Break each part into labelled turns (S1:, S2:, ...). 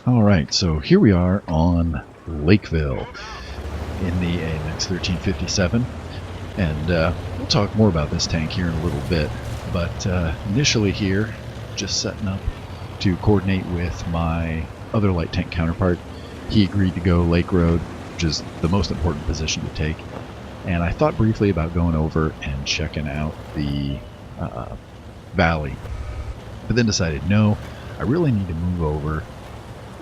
S1: Alright, so here we are on Lakeville in the AMX 1357, and we'll talk more about this tank here in a little bit, but initially here, just setting up to coordinate with my other light tank counterpart. He agreed to go Lake Road, which is the most important position to take, and I thought briefly about going over and checking out the valley, but then decided no, I really need to move over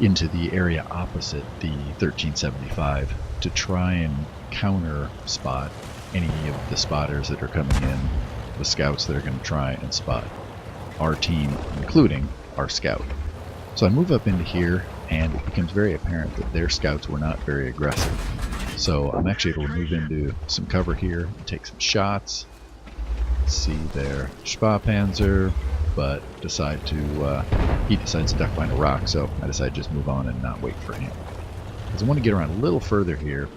S1: into the area opposite the 1375 to try and counter spot any of the spotters that are coming in, the scouts that are going to try and spot our team, including our scout. So I move up into here, and it becomes very apparent that their scouts were not very aggressive. So I'm actually able to move into some cover here and take some shots. See their Sparpanzer, but he decides to duck behind a rock, so I decide to just move on and not wait for him. Because I want to get around a little further here,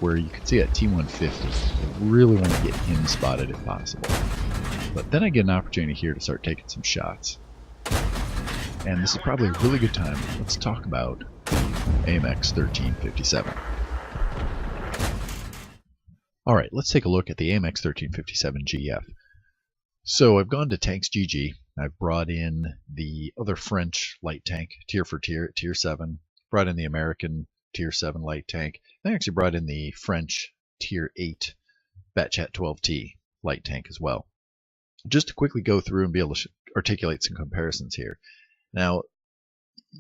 S1: where you can see that T-150. I really want to get him spotted if possible. But then I get an opportunity here to start taking some shots. And this is probably a really good time. Let's talk about the AMX 1357. Alright, let's take a look at the AMX 1357 GF. So I've gone to Tanks GG. I've brought in the other French light tank, tier for tier, tier 7. Brought in the American tier 7 light tank. I actually brought in the French tier 8 Batchat 12T light tank as well. Just to quickly go through and be able to articulate some comparisons here. Now,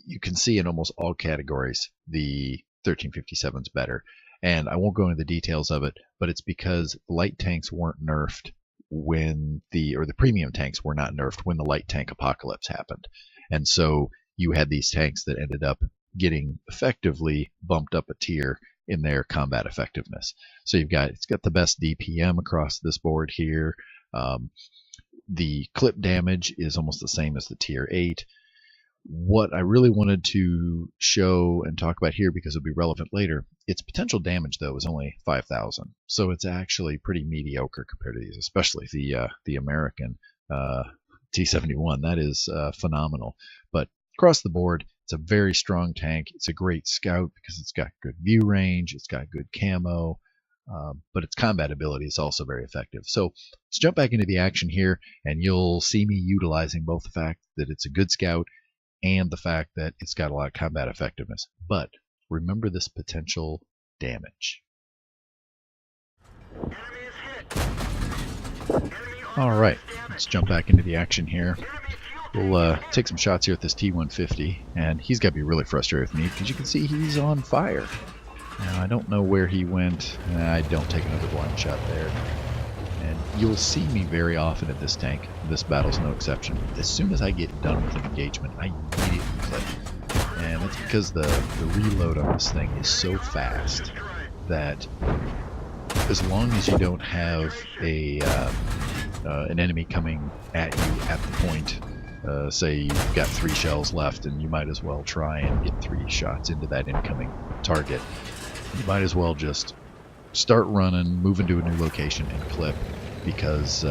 S1: you can see in almost all categories the 1357's better. And I won't go into the details of it, but it's because light tanks weren't nerfed when the premium tanks were not nerfed when the light tank apocalypse happened. And so you had these tanks that ended up getting effectively bumped up a tier in their combat effectiveness. So it's got the best DPM across this board here. The clip damage is almost the same as the tier 8. What I really wanted to show and talk about here, because it'll be relevant later, its potential damage though is only 5,000, so it's actually pretty mediocre compared to these, especially the American T-71. That is phenomenal. But across the board, it's a very strong tank. It's a great scout because it's got good view range, it's got good camo, but its combat ability is also very effective. So let's jump back into the action here, and you'll see me utilizing both the fact that it's a good scout and the fact that it's got a lot of combat effectiveness. But remember this potential damage. Alright, let's jump back into the action here. We'll take some shots here with this T-150, and he's got to be really frustrated with me because you can see he's on fire. Now, I don't know where he went. I don't take another blind shot there. And you'll see me very often at this tank. This battle's no exception. As soon as I get done with an engagement, I immediately clip. And it's because the reload on this thing is so fast that as long as you don't have an enemy coming at you at the point, say you've got 3 shells left and you might as well try and get 3 shots into that incoming target, you might as well just start running, move into a new location, and clip, because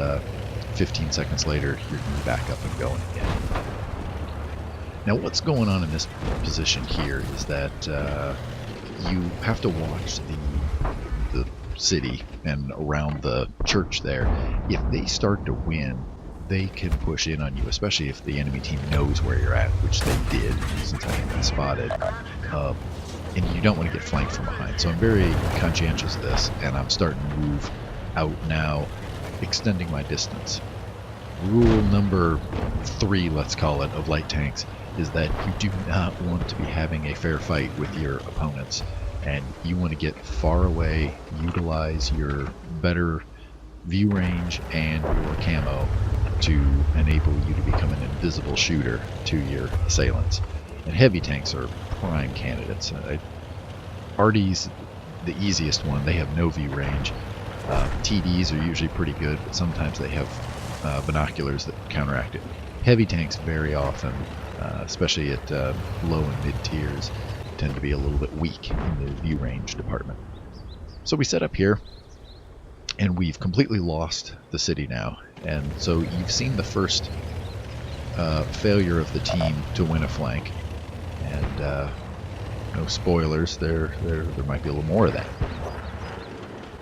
S1: 15 seconds later you're going to be back up and going again. Now what's going on in this position here is that you have to watch the city and around the church there. If they start to win, they can push in on you, especially if the enemy team knows where you're at, which they did since I had been spotted. And you don't want to get flanked from behind. So I'm very conscientious of this, and I'm starting to move out now, extending my distance. Rule number 3, let's call it, of light tanks is that you do not want to be having a fair fight with your opponents, and you want to get far away, utilize your better view range and your camo to enable you to become an invisible shooter to your assailants. And heavy tanks are prime candidates. Arty's the easiest one. They have no view range. TDs are usually pretty good, but sometimes they have binoculars that counteract it. Heavy tanks very often, especially at low and mid tiers, tend to be a little bit weak in the view range department. So we set up here, and we've completely lost the city now. And so you've seen the first failure of the team to win a flank. And no spoilers, there might be a little more of that.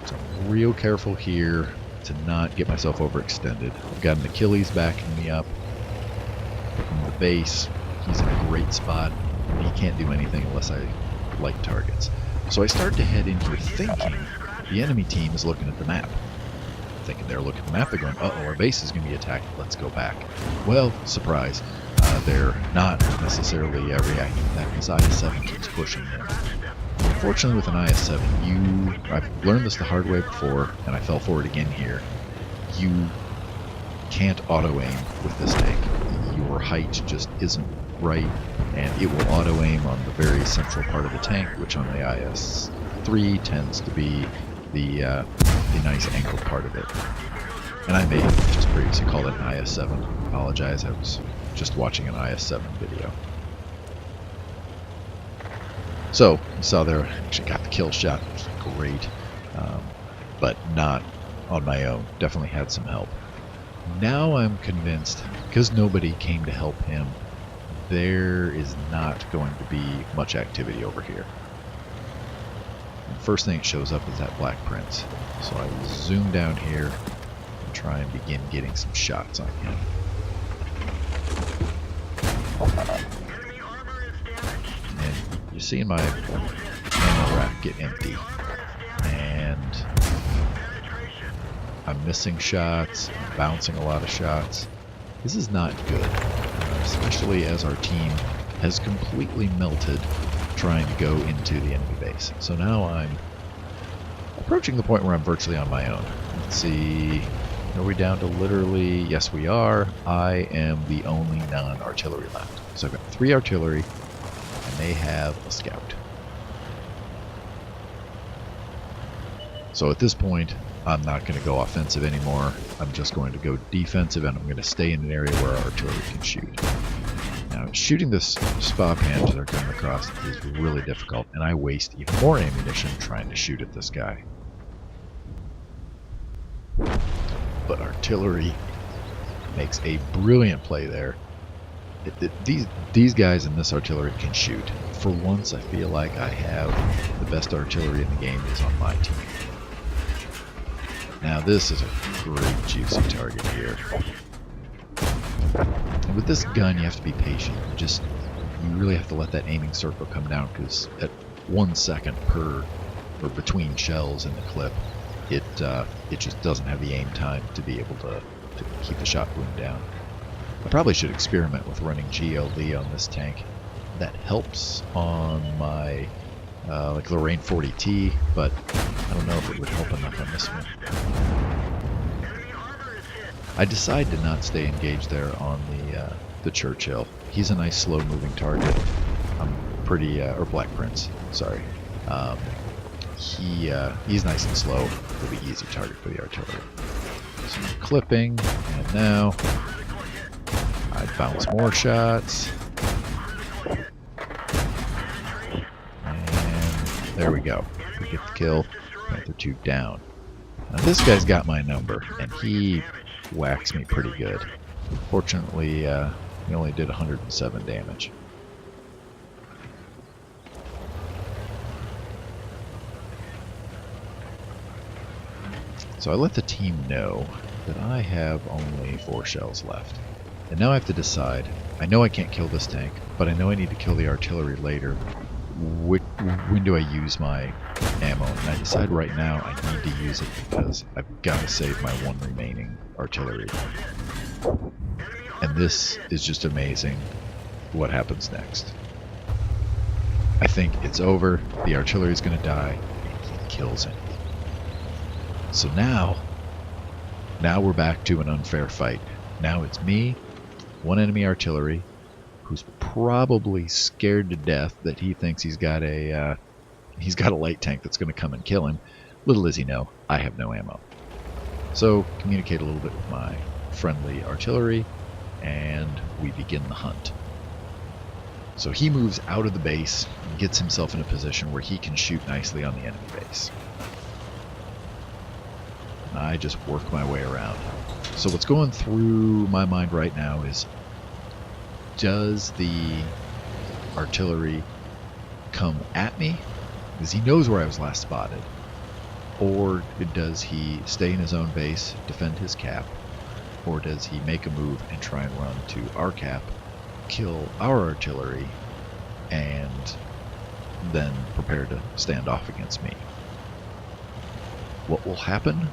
S1: So I'm real careful here to not get myself overextended. I've got an Achilles backing me up from the base. He's in a great spot. He can't do anything unless I light targets. So I start to head in here thinking the enemy team is looking at the map. Thinking they're looking at the map, they're going, uh-oh, our base is going to be attacked, let's go back. Well, surprise, they're not necessarily reacting to that because IS-7 keeps pushing them. Unfortunately, with an IS-7, I've learned this the hard way before, and I fell for it again here. You can't auto-aim with this tank. Your height just isn't right, and it will auto-aim on the very central part of the tank, which on the IS-3 tends to be the nice angled part of it. And I may have just previously called it an IS-7. Apologize, I was just watching an IS-7 video. So, you saw there, I actually got the kill shot, which was great, but not on my own. Definitely had some help. Now I'm convinced, because nobody came to help him, there is not going to be much activity over here. The first thing that shows up is that Black Prince. So I zoom down here and try and begin getting some shots on him. And you're seeing my ammo rack get empty. And I'm missing shots, I'm bouncing a lot of shots. This is not good, especially as our team has completely melted trying to go into the enemy base. So now I'm approaching the point where I'm virtually on my own. Let's see, are we down to literally, yes we are, I am the only non-artillery left. So I've got 3 artillery, and they have a scout. So at this point, I'm not going to go offensive anymore. I'm just going to go defensive, and I'm going to stay in an area where our artillery can shoot. Now, shooting this spa pans that are coming across is really difficult, and I waste even more ammunition trying to shoot at this guy. But artillery makes a brilliant play there. These guys in this artillery can shoot. For once, I feel like I have the best artillery in the game is on my team. Now this is a great juicy target here. And with this gun you have to be patient. You really have to let that aiming circle come down, because at 1 second per or between shells in the clip, it just doesn't have the aim time to be able to keep the shot wound down. I probably should experiment with running GLD on this tank. That helps on my like Lorraine 40T, but I don't know if it would help enough on this one. I decide to not stay engaged there on the Churchill. He's a nice slow-moving target. I'm pretty, or Black Prince, sorry. He's nice and slow. It'll be easy target for the artillery. So I'm clipping, and now I bounce more shots. There we go. We get the kill. Panther 2 down. Now this guy's got my number, and he whacks me pretty good. Fortunately, he only did 107 damage. So I let the team know that I have only 4 shells left. And now I have to decide. I know I can't kill this tank, but I know I need to kill the artillery later. When do I use my ammo? And I decide right now I need to use it because I've got to save my 1 remaining artillery. And this is just amazing what happens next. I think it's over, the artillery is going to die, and he kills him. So now we're back to an unfair fight. Now it's me, 1 enemy artillery, who's probably scared to death that he thinks he's got a light tank that's going to come and kill him. Little does he know, I have no ammo. So communicate a little bit with my friendly artillery, and we begin the hunt. So he moves out of the base and gets himself in a position where he can shoot nicely on the enemy base. And I just work my way around. So what's going through my mind right now is, does the artillery come at me? Because he knows where I was last spotted. Or does he stay in his own base, defend his cap? Or does he make a move and try and run to our cap, kill our artillery, and then prepare to stand off against me? What will happen?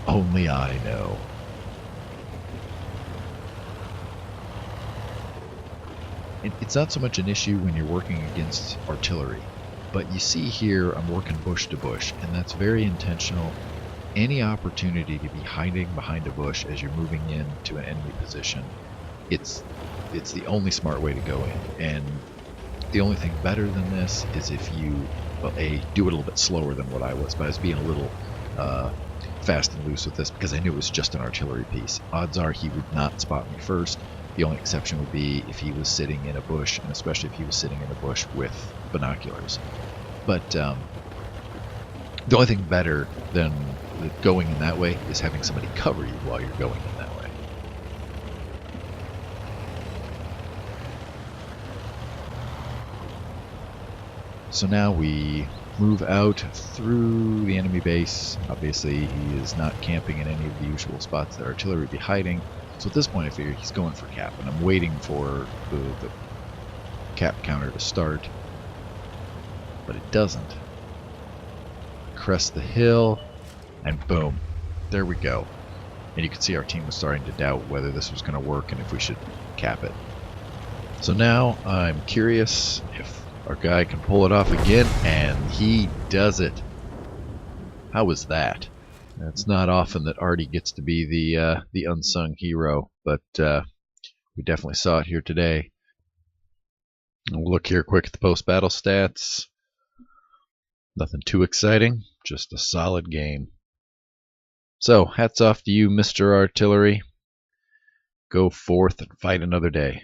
S1: Only I know. It's not so much an issue when you're working against artillery, but you see here I'm working bush to bush, and that's very intentional. Any opportunity to be hiding behind a bush as you're moving into an enemy position, it's the only smart way to go in. And the only thing better than this is if you, well, do it a little bit slower than what I was, but I was being a little fast and loose with this because I knew it was just an artillery piece. Odds are he would not spot me first. The only exception would be if he was sitting in a bush, and especially if he was sitting in a bush with binoculars. But the only thing better than going in that way is having somebody cover you while you're going in that way. So now we move out through the enemy base. Obviously he is not camping in any of the usual spots that artillery would be hiding. So at this point I figure he's going for cap, and I'm waiting for the cap counter to start. But it doesn't. Crest the hill, and boom, there we go. And you can see our team was starting to doubt whether this was going to work and if we should cap it. So now I'm curious if our guy can pull it off again, and he does it. How was that? It's not often that Arty gets to be the unsung hero, but we definitely saw it here today. We'll look here quick at the post-battle stats. Nothing too exciting, just a solid game. So, hats off to you, Mr. Artillery. Go forth and fight another day.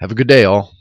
S1: Have a good day, all.